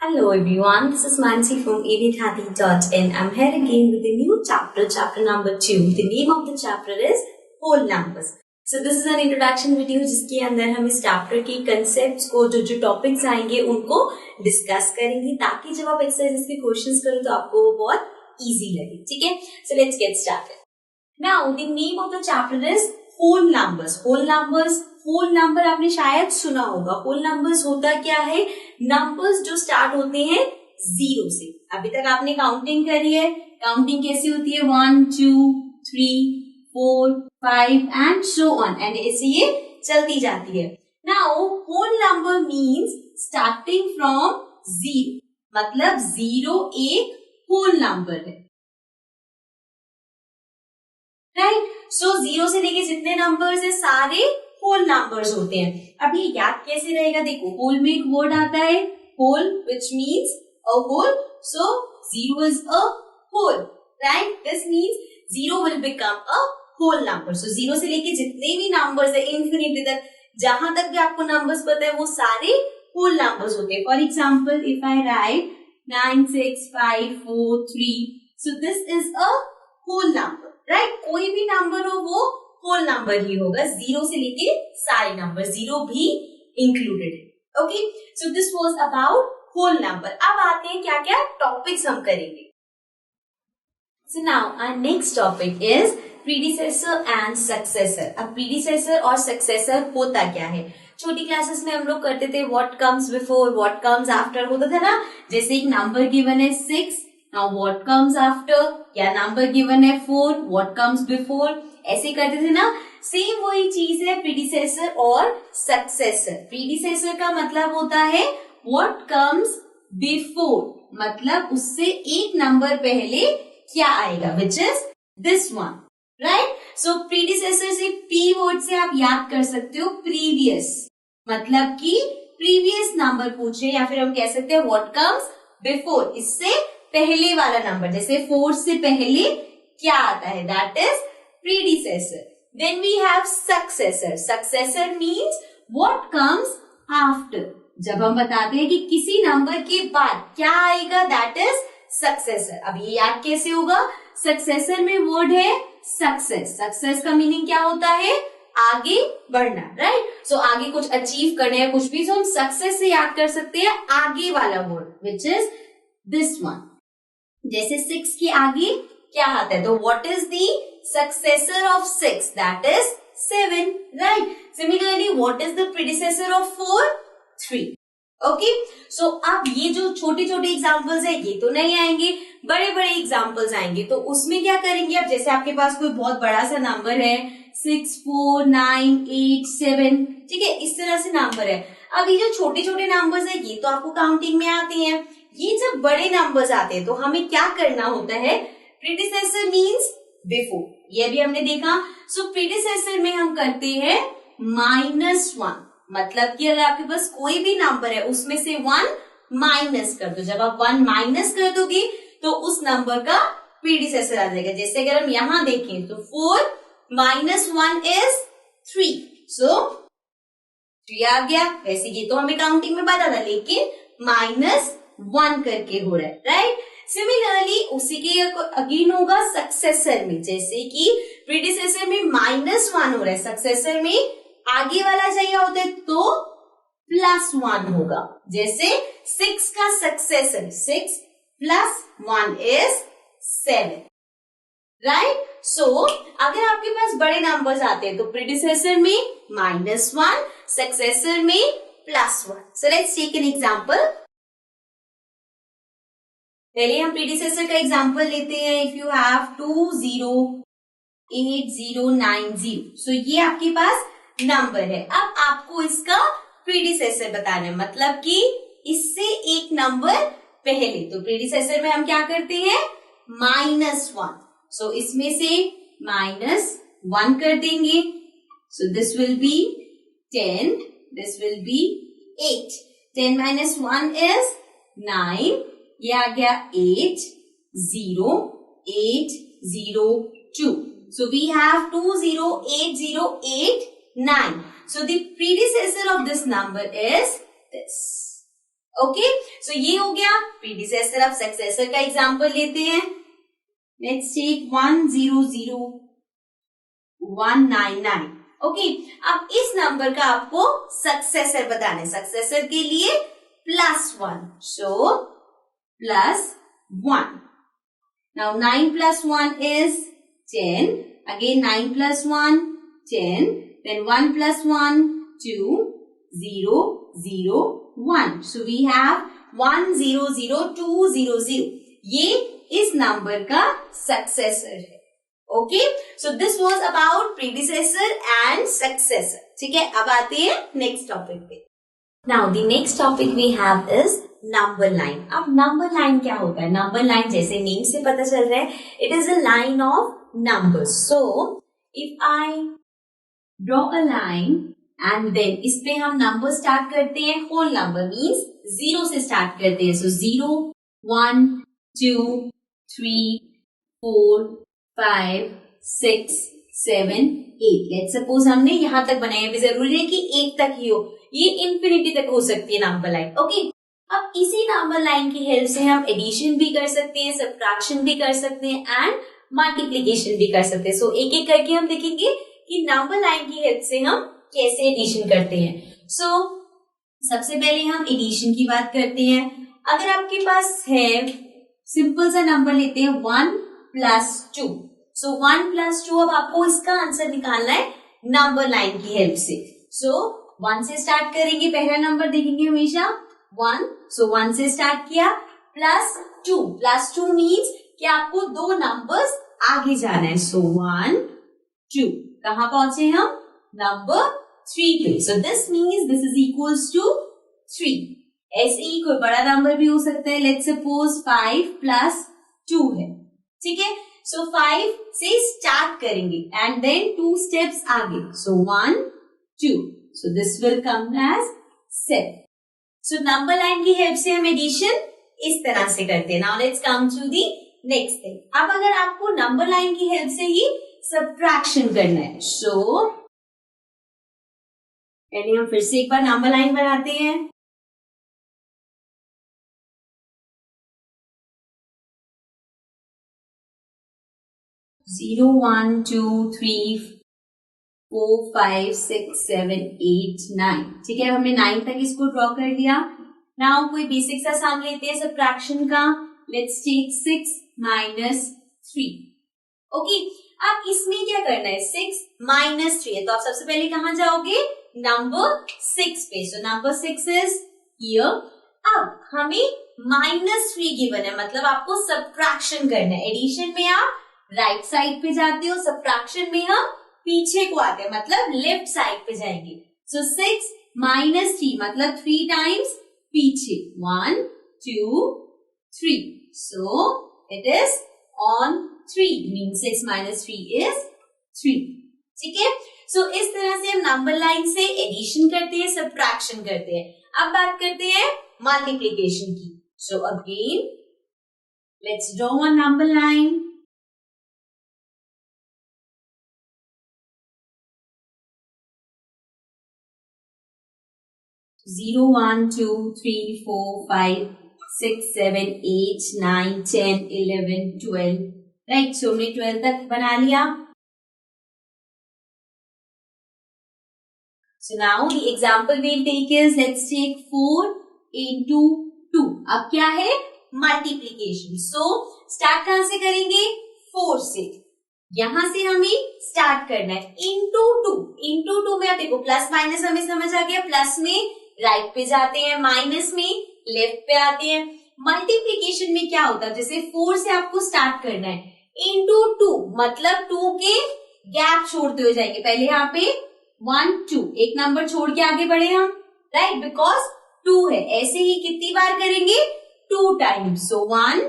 Hello everyone, this is Mansi from abthati.in. I'm here again with a new chapter, chapter number 2. The name of the chapter is whole numbers. So this is an introduction video जिसके अंदर हम इस chapter के concepts को जो topics आएंगे उनको discuss करेंगे ताकि जब आप exercises के questions करें तो आपको वो बहुत easy लगे, ठीक है? So let's get started. Now the name of the chapter is whole numbers. Whole number आपने शायद सुना होगा. होल नंबर्स होता क्या है? नंबर्स जो स्टार्ट होते हैं जीरो से. अभी तक आपने काउंटिंग करी है. काउंटिंग कैसी होती है? 1 2 3 4 5 एंड सो ऑन, एंड ऐसे ये चलती जाती है. Now whole number means starting from zero, मतलब जीरो एक होल नंबर है, राइट? सो जीरो से लेके जितने नंबर्स है सारे होल नंबर्स होते हैं. अब ये याद कैसे रहेगा? देखो, होल में एक वर्ड आता है whole, which means a whole. So zero is a whole, right? This means zero will become a whole number. So zero से लेके जितने भी नंबर्स है इंफिनिटी तक, जहां तक भी आपको नंबर्स पता है वो सारे होल नंबर्स होते हैं. For example, if I write 9 6 5 4 3, so this is a whole number, right? कोई भी नंबर हो वो होल नंबर ही होगा. जीरो से लेके सारे नंबर, जीरो भी इंक्लूडेड है. Okay, so this was about whole number. अब आते हैं क्या क्या टॉपिक्स हम करेंगे. So now our next topic is predecessor and successor. अब प्रीडिसेसर और सक्सेसर होता क्या है? छोटी क्लासेस में हम लोग करते थे what comes before, what comes after होता था ना. जैसे एक नंबर गिवन है 6, नाउ व्हाट कम्स आफ्टर, या नंबर गिवन है 4, व्हाट कम्स बिफोर, ऐसे करते थे ना. सेम वही चीज है प्रीडिसेसर और सक्सेसर. प्रीडिसेसर का मतलब होता है व्हाट कम्स बिफोर, मतलब उससे एक नंबर पहले क्या आएगा, which is this one, right? So predecessor से पी वर्ड से आप याद कर सकते हो प्रीवियस, मतलब कि प्रीवियस नंबर पूछे, या फिर हम कह सकते हैं व्हाट कम्स बिफोर, इससे पहले वाला नंबर. जैसे 4 से पहले क्या आता है, that is predecessor. Then we have successor. Successor means what comes after. जब हम बताते हैं कि किसी नंबर के बाद क्या आएगा, that is successor. अब ये याद कैसे होगा? Successor में वर्ड है सक्सेस. सक्सेस का मीनिंग क्या होता है? आगे बढ़ना, राइट? सो आगे कुछ अचीव करने या कुछ भी, so हम सक्सेस से याद कर सकते हैं आगे वाला word, which is this one. जैसे 6 के आगे क्या आता है, तो what is the successor of 6? That is 7, right? Similarly, what is the predecessor of 4? 3. Okay? So, अब ये जो छोटे छोटे एग्जाम्पल्स है ये तो नहीं आएंगे, बड़े बड़े एग्जाम्पल्स आएंगे. तो उसमें क्या करेंगे? अब जैसे आपके पास कोई बहुत बड़ा सा नंबर है 6 4 9 8 7, ठीक है, इस तरह से नंबर है. अब ये जो छोटे छोटे नंबर्स है ये तो आपको काउंटिंग में आते हैं. ये जब बड़े नंबर्स आते हैं तो हमें क्या करना होता है? प्रीडिसेसर मीन्स बिफोर, ये भी हमने देखा. सो प्रीडिसेसर में हम करते हैं -1, मतलब कि अगर आपके पास कोई भी नंबर है उसमें से 1 माइनस कर दो. जब आप 1 माइनस कर दोगे तो उस नंबर का प्रीडिसेसर आ जाएगा. जैसे अगर हम यहां देखें तो 4 - 1 इज 3, सो 3 आ गया. वैसे ये तो हमें काउंटिंग में पता था, लेकिन -1 करके हो रहा है, राइट? सिमिलरली उसी के अगेन होगा सक्सेसर में. जैसे कि प्रीडिसेसर में -1 हो रहा है, सक्सेसर में आगे वाला चाहिए होता है तो +1 होगा. जैसे 6 का सक्सेसर 6 + 1 इज 7, राइट? सो अगर आपके पास बड़े नंबर्स आते हैं तो प्रीडिसेसर में -1, सक्सेसर में +1. So let's take an example. पहले हम प्रीडिसेसर का एग्जांपल लेते हैं. इफ यू हैव 2 0 8 0 9 0, सो ये आपके पास नंबर है. अब आपको इसका प्रीडिसेसर बताना है, मतलब कि इससे एक नंबर पहले. तो प्रीडिसेसर में हम क्या करते हैं? -1. सो इसमें से -1 कर देंगे. सो this will be 10, this will be 8. 10 - 1 is 9. ये आ गया 8 0 8 0 2. So we have 2 0 8 0 8 9. So the predecessor of this number is this. Okay, so ये हो गया प्रीडिसेसर। अब सक्सेसर का एग्जांपल लेते हैं। Let's take 100199। ओके, अब इस नंबर का आपको सक्सेसर बताना है। सक्सेसर के लिए +1, सो +1। Now 9 + 1 is 10. Again 9 + 1 10. Then 1 + 1 2 0 0 1. So we have 100200. ये इस नंबर का सक्सेसर है। Okay, so this was about predecessor and successor. ठीक है, अब आते हैं नेक्स्ट टॉपिक पे। Now the next topic we have is number line. अब नंबर लाइन क्या होता है? नंबर लाइन जैसे नेम से पता चल रहा है, it is a line of numbers. So if I draw a line and then इस पे हम नंबर स्टार्ट करते हैं, होल नंबर मीन्स 0 से स्टार्ट करते हैं। सो 0 1 2 3 4 5 6 7 8। लेट्स सपोज हमने यहां तक बनाया, अभी जरूरी है कि 1 तक ही हो, ये इंफिनिटी तक हो सकती है नंबर लाइन। ओके, अब इसी नंबर लाइन की हेल्प से हम एडिशन भी कर सकते हैं, सब्ट्रैक्शन भी कर सकते हैं एंड मल्टीप्लिकेशन भी कर सकते हैं। सो एक एक करके हम देखेंगे कि नंबर लाइन की हेल्प से हम कैसे एडिशन करते हैं। सो सबसे पहले हम एडिशन की बात करते हैं। अगर आपके पास है, सिंपल सा नंबर लेते हैं 1 + 2। सो 1 + 2, अब आपको इसका आंसर निकालना है नंबर लाइन की हेल्प से। सो 1 से स्टार्ट करेंगे, पहला नंबर देखेंगे हमेशा 1। सो 1 से स्टार्ट किया, +2। +2 मीन्स कि आपको 2 नंबर्स आगे जाना है। सो 1 2, कहां पहुंचे हम? नंबर 3 पे। So this means this is equals to 3। ऐसे ही कोई बड़ा नंबर भी हो सकता है। लेट्स सपोज 5 + 2 है। ठीक है, सो 5 से स्टार्ट करेंगे एंड देन 2 स्टेप्स आगे। सो 1 2, so this will come as 7। सो नंबर लाइन की हेल्प से हम एडिशन इस तरह से करते हैं। Now let's come to the next thing. अब अगर आपको नंबर लाइन की हेल्प से ही सब्ट्रैक्शन करना है, सो पहले हम फिर से एक बार नंबर लाइन बनाते हैं। जीरो 1 2 3 4 5 6 7 8 9। ठीक है, हमने 9 तक इसको ड्रॉ कर लिया। नाउ कोई बेसिक सा सम लेते हैं सब्ट्रैक्शन का। Let's take 6 - 3। ओके, अब इसमें क्या करना है? 6 - 3 है, तो आप सबसे पहले कहां जाओगे? नंबर 6 पे। So number 6 is here. अब हमें -3 गिवन है, मतलब आपको सब्ट्रैक्शन करना है। एडिशन में आप राइट साइड पे जाते हो, सब्ट्रैक्शन में हम पीछे को आते हैं, मतलब लेफ्ट साइड पे जाएंगे। सो 6 - 3 मतलब 3 टाइम्स पीछे। 1 2 3, so it is on 3 means 6 - 3 is 3। ठीक है, सो इस तरह से हम नंबर लाइन से एडिशन करते हैं, सब्ट्रैक्शन करते हैं। अब बात करते हैं मल्टीप्लिकेशन की। So again let's draw a number line. Zero 1 2 3 4 5 6 7 8 9 10 11 12। Right, सो हमने 12 तक बना लिया। So now the example we'll take is, let's take 4 into 2. अब क्या है? मल्टीप्लीकेशन। सो स्टार्ट कहां से करेंगे? 4 से। यहां से हमें स्टार्ट करना है। इंटू 2। इंटू 2 में आप देखो प्लस माइनस हमें समझ आ गया। प्लस में राइट पे जाते हैं, माइनस में लेफ्ट पे आते हैं। मल्टीप्लीकेशन में क्या होता है? जैसे 4 से आपको स्टार्ट करना है, इंटू 2 मतलब 2 के गैप छोड़ते हुए जाएंगे। पहले यहाँ पे 1 2, एक नंबर छोड़ के आगे बढ़े हम, राइट, बिकॉज 2 है। ऐसे ही कितनी बार करेंगे? 2 टाइम्स। सो 1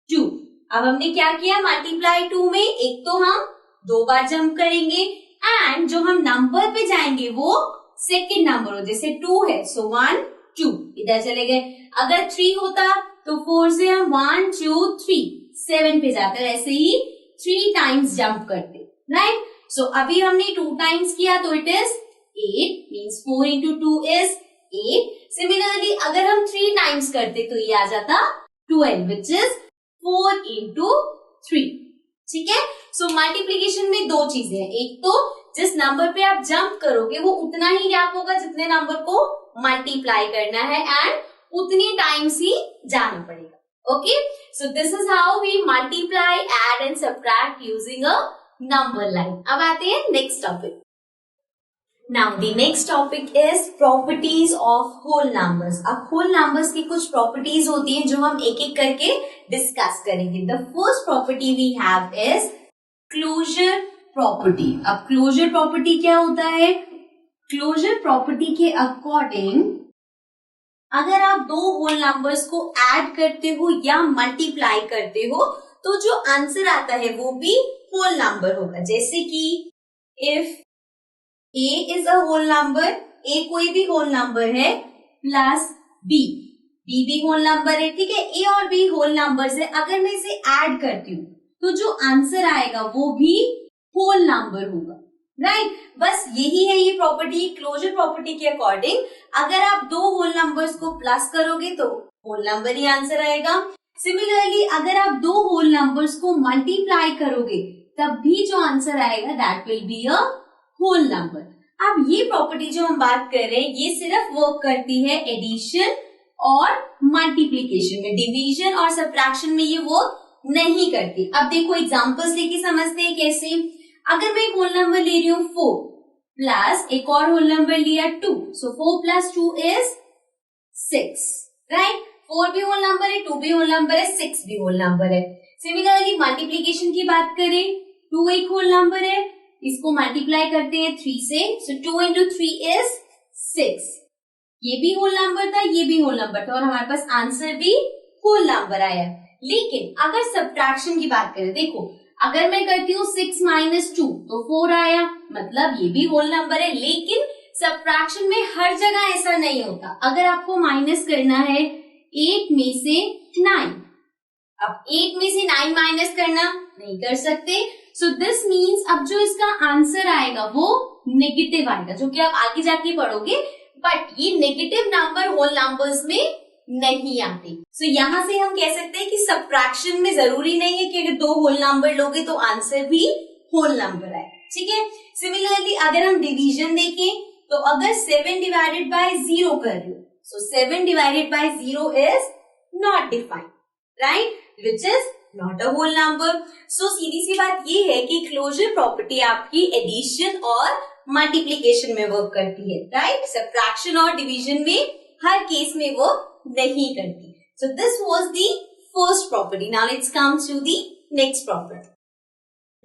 2। अब हमने क्या किया? मल्टीप्लाई 2 में एक तो हम 2 बार जंप करेंगे एंड जो हम नंबर पे जाएंगे वो सेकेंड नंबर हो। जैसे 2 है, सो 1 2 इधर चले गए। अगर 3 होता तो 4 से हम 1 2 3 7 पे जाते, ऐसे ही 3 टाइम्स जंप करते, राइट। सो अभी हमने 2 टाइम्स किया तो it is 8 means 4 into 2 is 8. Similarly अगर हम 3 टाइम्स करते तो ये आ जाता 12 विच इज 4 into 3. ठीक है. सो मल्टीप्लीकेशन में दो चीजें हैं. एक तो जिस नंबर पे आप जंप करोगे वो उतना ही गैप होगा जितने नंबर को मल्टीप्लाई करना है एंड उतनी टाइम्स ही जाना पड़ेगा. Okay. So this is how we multiply, add and subtract using a number line. अब आते हैं next topic. Now the next topic is properties of whole numbers. अब होल नंबर्स की कुछ प्रॉपर्टीज होती हैं जो हम एक एक करके डिस्कस करेंगे. The first property we have is closure property. अब क्लोजर प्रॉपर्टी क्या होता है? क्लोजर प्रॉपर्टी के अकॉर्डिंग अगर आप दो होल नंबर्स को ऐड करते हो या मल्टीप्लाई करते हो तो जो आंसर आता है वो भी होल नंबर होगा. जैसे कि if A is a whole number, A कोई भी होल नंबर है, प्लस B, B भी होल नंबर है. ठीक है. A और B होल नंबर्स है. अगर मैं इसे ऐड करती हूँ तो जो आंसर आएगा वो भी होल नंबर होगा. राइट. बस यही है ये प्रॉपर्टी. क्लोजर प्रॉपर्टी के अकॉर्डिंग अगर आप दो होल नंबर्स को प्लस करोगे तो होल नंबर ही आंसर आएगा. सिमिलरली अगर आप दो होल नंबर्स को मल्टीप्लाई करोगे तब भी जो आंसर आएगा that will be a whole number. अब ये प्रॉपर्टी जो हम बात कर रहे हैं ये सिर्फ वर्क करती है एडिशन और मल्टीप्लीकेशन में. डिवीजन और सब्ट्रैक्शन में ये वर्क नहीं करती. अब देखो एग्जांपल्स लेके समझते हैं कैसे. अगर मैं एक होल नंबर ले रही हूँ 4 प्लस एक और होल नंबर लिया 2, सो 4 plus 2 is 6. राइट. 4 भी होल नंबर है, 2 भी होल नंबर है, 6 भी होल नंबर है. सिमिलरली मल्टीप्लीकेशन की बात करें 2 एक होल नंबर है, इसको मल्टीप्लाई करते हैं 3 से, सो 2 into 3 is 6. ये भी होल नंबर था, ये भी होल नंबर था और हमारे पास आंसर भी होल नंबर आया. लेकिन अगर सब्ट्रैक्शन की बात करें, देखो अगर मैं करती हूँ 6 minus 2 तो 4 आया, मतलब ये भी होल नंबर है. लेकिन सब्ट्रैक्शन में हर जगह ऐसा नहीं होता. अगर आपको माइनस करना है 8 में से 9, अब 8 में से 9 माइनस करना नहीं कर सकते. सो दिस मीन्स अब जो इसका आंसर आएगा वो नेगेटिव आएगा, जो कि आप आगे जाके पढ़ोगे. बट ये नेगेटिव नंबर होल नंबर्स में नहीं आते. सो यहाँ से हम कह सकते हैं कि सब्ट्रैक्शन में जरूरी नहीं है कि अगर दो होल नंबर लोगे तो आंसर भी होल नंबर आए. ठीक है. सिमिलरली अगर हम डिवीजन देखें तो अगर 7 डिवाइडेड बाय 0 कर रहे हो, so 7 divided by 0 is not defined. Right. Which is not a whole number. So सीधी सी बात ये है कि क्लोजर प्रॉपर्टी आपकी एडिशन और मल्टीप्लीकेशन में वर्क करती है. राइट. सब्ट्रैक्शन और डिवीजन में हर केस में वो नहीं करती. So this was the first property. Now let's come to the next property.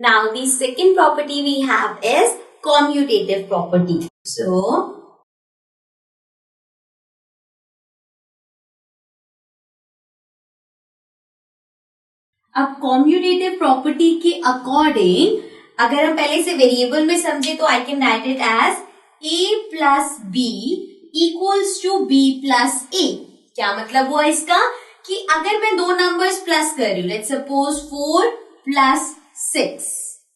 Now the second property we have is commutative property. So अब कॉम्यूटेटिव प्रॉपर्टी के अकॉर्डिंग अगर हम पहले से वेरिएबल में समझे तो I can write it as a plus B equals to b plus a. क्या मतलब हुआ इसका कि अगर मैं दो नंबर्स प्लस कर रही हूँ, लेट्स सपोज 4 प्लस 6.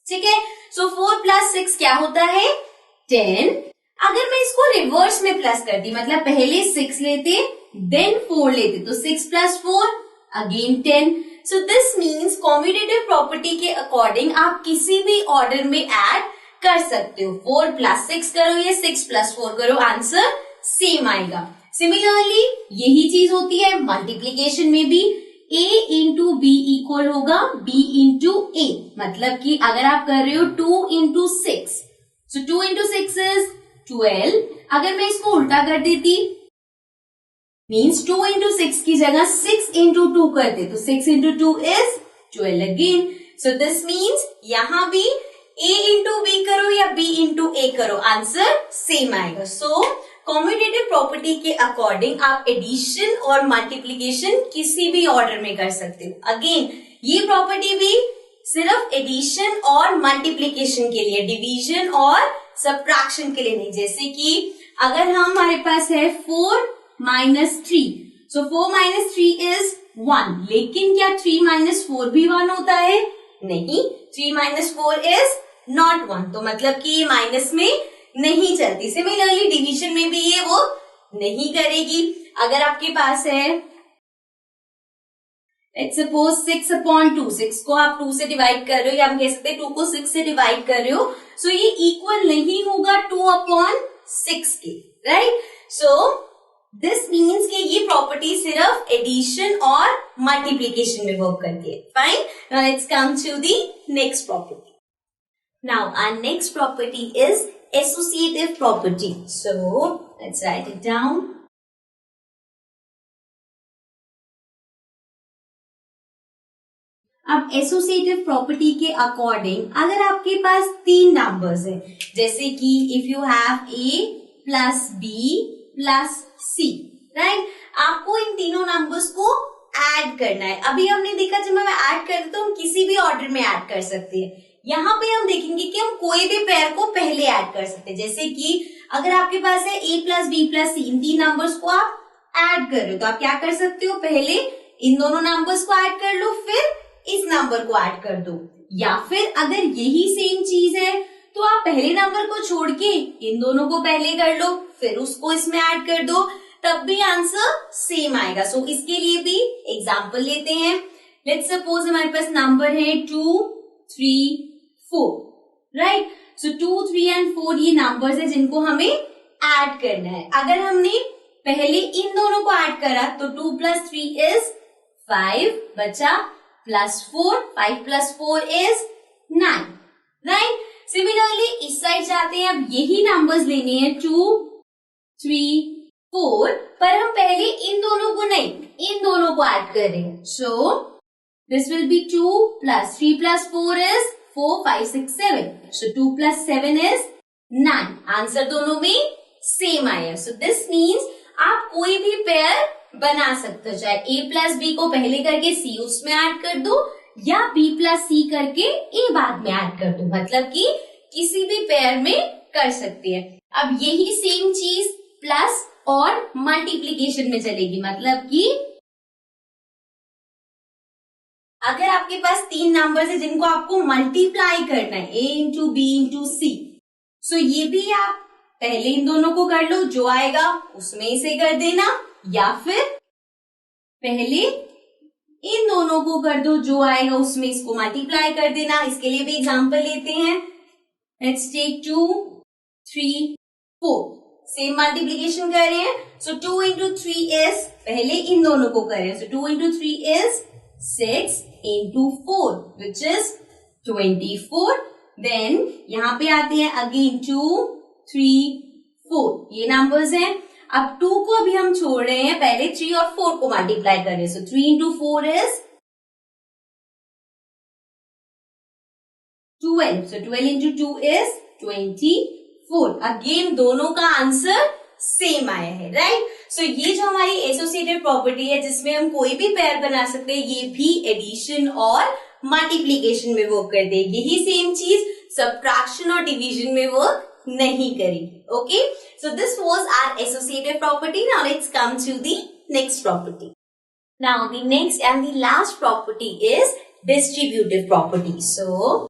ठीक है. सो 4 प्लस 6 क्या होता है 10. अगर मैं इसको रिवर्स में प्लस करती, मतलब पहले 6 लेते देन 4 लेते, तो 6 plus 4 again 10. So this means commutative property के अकॉर्डिंग आप किसी भी ऑर्डर में ऐड कर सकते हो. 4 प्लस 6 करो या 6 प्लस 4 करो, आंसर सेम आएगा. सिमिलरली यही चीज होती है मल्टीप्लीकेशन में भी. a इंटू बी इक्वल होगा b इंटू a, मतलब कि अगर आप कर रहे हो 2 इंटू 6, सो 2 इंटू 6 इज 12. अगर मैं इसको उल्टा कर देती मीन्स 2 इंटू 6 की जगह 6 इंटू 2 करते तो 6 into 2 is 12 again. So this means यहाँ भी a इंटू बी करो या b इंटू a करो, आंसर सेम आएगा. सो कॉम्यूटेटिव प्रॉपर्टी के अकॉर्डिंग आप एडिशन और मल्टीप्लीकेशन किसी भी ऑर्डर में कर सकते हो. अगेन ये प्रॉपर्टी भी सिर्फ एडिशन और मल्टीप्लीकेशन के लिए, डिवीजन और सब्ट्रैक्शन के लिए नहीं. जैसे कि अगर हमारे पास है 4 minus 3, so 4 minus 3 is 1. लेकिन क्या 3 minus 4 भी 1 होता है? नहीं. 3 minus 4 is not 1. तो मतलब कि ये माइनस में नहीं चलती. सिमिलरली डिवीजन में भी ये वो नहीं करेगी। अगर आपके पास है लेट्स सपोज 6/2, 6 को आप 2 से डिवाइड कर रहे हो, या हम कह सकते हैं 2 को 6 से डिवाइड कर रहे हो, सो ये इक्वल नहीं होगा 2/6 के, राइट। सो दिस मीन्स कि ये प्रॉपर्टी सिर्फ एडिशन और मल्टीप्लीकेशन में वर्क करती है। Fine, now let's come to the next property. Now our next property is associative property. So let's write it down. अब एसोसिएटिव प्रॉपर्टी के अकॉर्डिंग अगर आपके पास 3 नंबर्स है, जैसे कि if you have a plus b plus c, right, आपको इन तीनों नंबर्स को ऐड करना है। अभी हमने देखा जब मैं ऐड करते तो हम किसी भी ऑर्डर में ऐड कर सकते हैं। यहाँ पे हम देखेंगे कि हम कोई भी पेयर को पहले ऐड कर सकते हैं। जैसे कि अगर आपके पास है a plus b plus c, in 3 numbers को आप ऐड कर रहे हो तो आप क्या कर सकते हो, पहले इन दोनों नंबर्स को ऐड कर लो, फिर इस नंबर को ऐड कर दो। या फिर अगर यही सेम चीज है तो आप पहले नंबर को छोड़ के इन दोनों को पहले कर लो, फिर उसको इसमें ऐड कर दो, तब भी आंसर सेम आएगा। सो इसके लिए भी एग्जांपल लेते हैं। लेट्स सपोज हमारे पास नंबर है 2, 3, 4, राइट। सो 2, 3 एंड 4 ये नंबर्स है जिनको हमें ऐड करना है। अगर हमने पहले इन दोनों को ऐड करा तो 2 प्लस 3 इज 5 बचा, plus 4, 5 plus 4 is 9, right. Similarly इस साइड जाते हैं, अब यही नंबर्स लेने हैं 2, 3, 4, पर हम पहले इन दोनों को नहीं, इन दोनों को ऐड कर रहे हैं। सो this will be 2 plus 3 plus 4 is 4, 5, 6, 7. So 2 plus 7 is 9. Answer दोनों में सेम आया। सो दिस मीन्स आप कोई भी पेयर बना सकते हो, चाहे a प्लस b को पहले करके c उसमें ऐड कर दो, या b प्लस c करके a बाद में ऐड कर दो, मतलब कि किसी भी पेयर में कर सकते हैं। अब यही सेम चीज प्लस और मल्टीप्लीकेशन में चलेगी, मतलब कि अगर आपके पास 3 नंबर्स है जिनको आपको मल्टीप्लाई करना है, a इंटू बी इंटू सी, सो ये भी आप पहले इन दोनों को कर लो, जो आएगा उसमें इसे कर देना, या फिर पहले इन दोनों को कर दो, जो आएगा उसमें इसको मल्टीप्लाई कर देना। इसके लिए भी एग्जांपल लेते हैं। लेट्स टेक 2, 3, 4, सेम मल्टीप्लीकेशन कर रहे हैं। सो 2 इंटू 3 इज, पहले इन दोनों को करें, so 2 into 3 is 6 into 4 which is 24। Then यहाँ पे आते हैं अगेन 2, 3, 4, ये नंबर्स हैं। अब 2 को अभी हम छोड़ रहे हैं, पहले 3 और 4 को मल्टीप्लाई कर रहे हैं। सो 3 into 4 is 12. So 12 into 2 is 24. Again दोनों का आंसर सेम आया है, राइट। सो ये जो हमारी एसोसिएटिव प्रॉपर्टी है जिसमें हम कोई भी पेयर बना सकते हैं, ये भी एडिशन और मल्टीप्लीकेशन में वर्क करते हैं। यही सेम चीज सबट्रैक्शन और डिवीजन में वर्क नहीं करेगी। Okay, so this was our associative property. Now let's come to the next property. Now the next and the last property is distributive property. So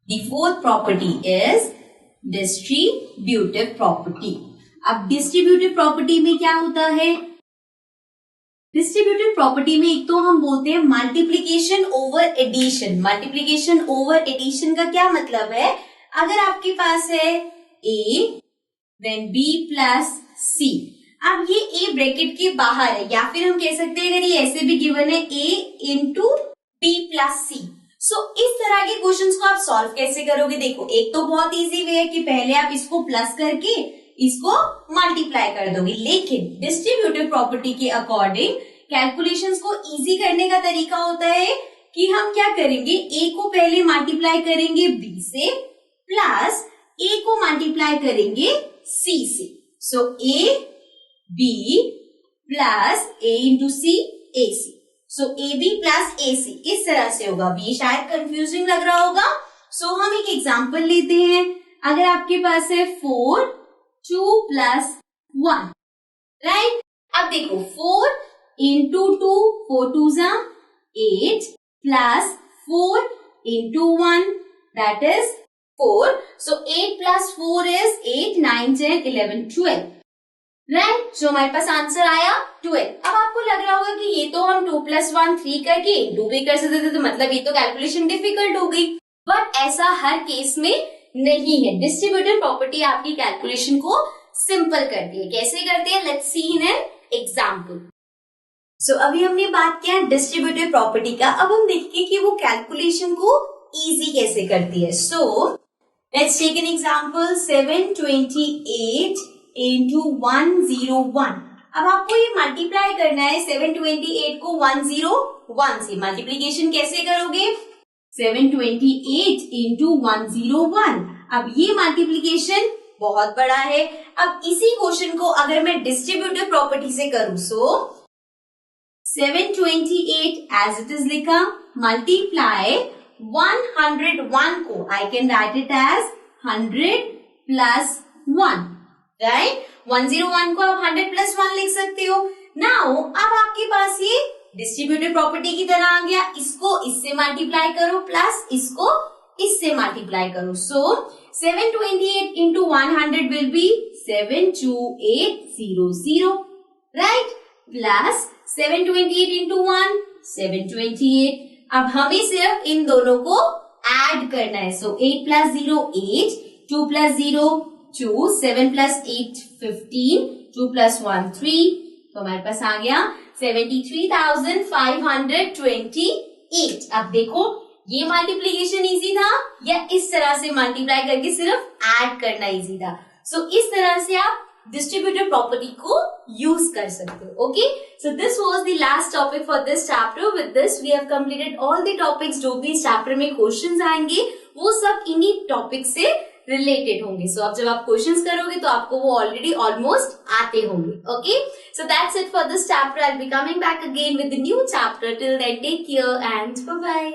the fourth property is distributive property. अब distributive property में क्या होता है? Distributive property में एक तो हम बोलते हैं multiplication over addition. Multiplication over addition का क्या मतलब है? अगर आपके पास है a then b plus c, अब ये a ब्रैकेट के बाहर है, या फिर हम कह सकते हैं अगर ये ऐसे भी गिवन है a into b plus c। सो इस तरह के क्वेश्चंस को आप सॉल्व कैसे करोगे? देखो, एक तो बहुत इजी वे है कि पहले आप इसको प्लस करके इसको मल्टीप्लाई कर दोगे, लेकिन डिस्ट्रीब्यूटिव प्रॉपर्टी के अकॉर्डिंग कैलकुलेशंस को इजी करने का तरीका होता है कि हम क्या करेंगे, a को पहले मल्टीप्लाई करेंगे b से, प्लस a को मल्टीप्लाई करेंगे c से। So a b plus a into c a c। So A B plus A C इस तरह से होगा। ये शायद कंफ्यूजिंग लग रहा होगा, सो हम एक एग्जांपल लेते हैं। अगर आपके पास है 4, 2 प्लस 1, राइट। अब देखो 4 इंटू 2, 4 2 जा 8 plus 4 into 1 that is 4। So 8 plus 4 is 8, 9, 10, 11, 12। Right. So हमारे पास आंसर आया 12। अब आपको लग रहा होगा कि ये तो हम 2 + 1 3 करके इंटू भी कर सकते थे, तो मतलब ये तो कैलकुलेशन डिफिकल्ट हो गई। बट ऐसा हर केस में नहीं है। डिस्ट्रीब्यूटिव प्रॉपर्टी आपकी कैलकुलेशन को सिंपल करती है। कैसे करती है, let's see in an example. So अभी हमने बात किया डिस्ट्रीब्यूटिव प्रॉपर्टी का, अब हम देखेंगे कि वो कैलकुलेशन को इजी कैसे करती है। So let's take an example 728 into 101। अब आपको ये मल्टीप्लाई करना है 728 को 101 से। मल्टीप्लीकेशन कैसे करोगे, 728 into 101। अब ये मल्टीप्लीकेशन बहुत बड़ा है। अब इसी क्वेश्चन को अगर मैं डिस्ट्रीब्यूटिव प्रॉपर्टी से करूं, सो 728 एज इट इज लिखा, मल्टीप्लाई 101 को I can write it as 100 + 1, right. 101 को आप 100 + 1 लिख सकते हो। नाउ अब आपके पास ये डिस्ट्रीब्यूटिव प्रॉपर्टी की तरह आ गया। इसको इससे मल्टीप्लाई करो प्लस इसको इससे मल्टीप्लाई करो। सो 728 into 100 will be 72800, right, plus 728 into 1 728। अब हमें सिर्फ इन दोनों को ऐड करना है। सो 8 + 0 8, 2 + 0 2, 7 + 8 15, 2 + 1 3, तो हमारे पास आ गया 73,528। अब देखो ये मल्टीप्लीकेशन इजी था या इस तरह से मल्टीप्लाई करके सिर्फ ऐड करना इजी था। सो इस तरह से आप डिस्ट्रीब्यूटिव प्रॉपर्टी को यूज कर सकते हो। Okay, so this was the last topic for this chapter. With this we have completed all the topics. जो भी इस चैप्टर में क्वेश्चंस आएंगे वो सब इन्हीं टॉपिक से रिलेटेड होंगे। सो अब जब आप क्वेश्चंस करोगे तो आपको वो ऑलरेडी ऑलमोस्ट आते होंगे। Okay, so that's it for this chapter. I will be coming back again with the new chapter. Till then take care and bye bye.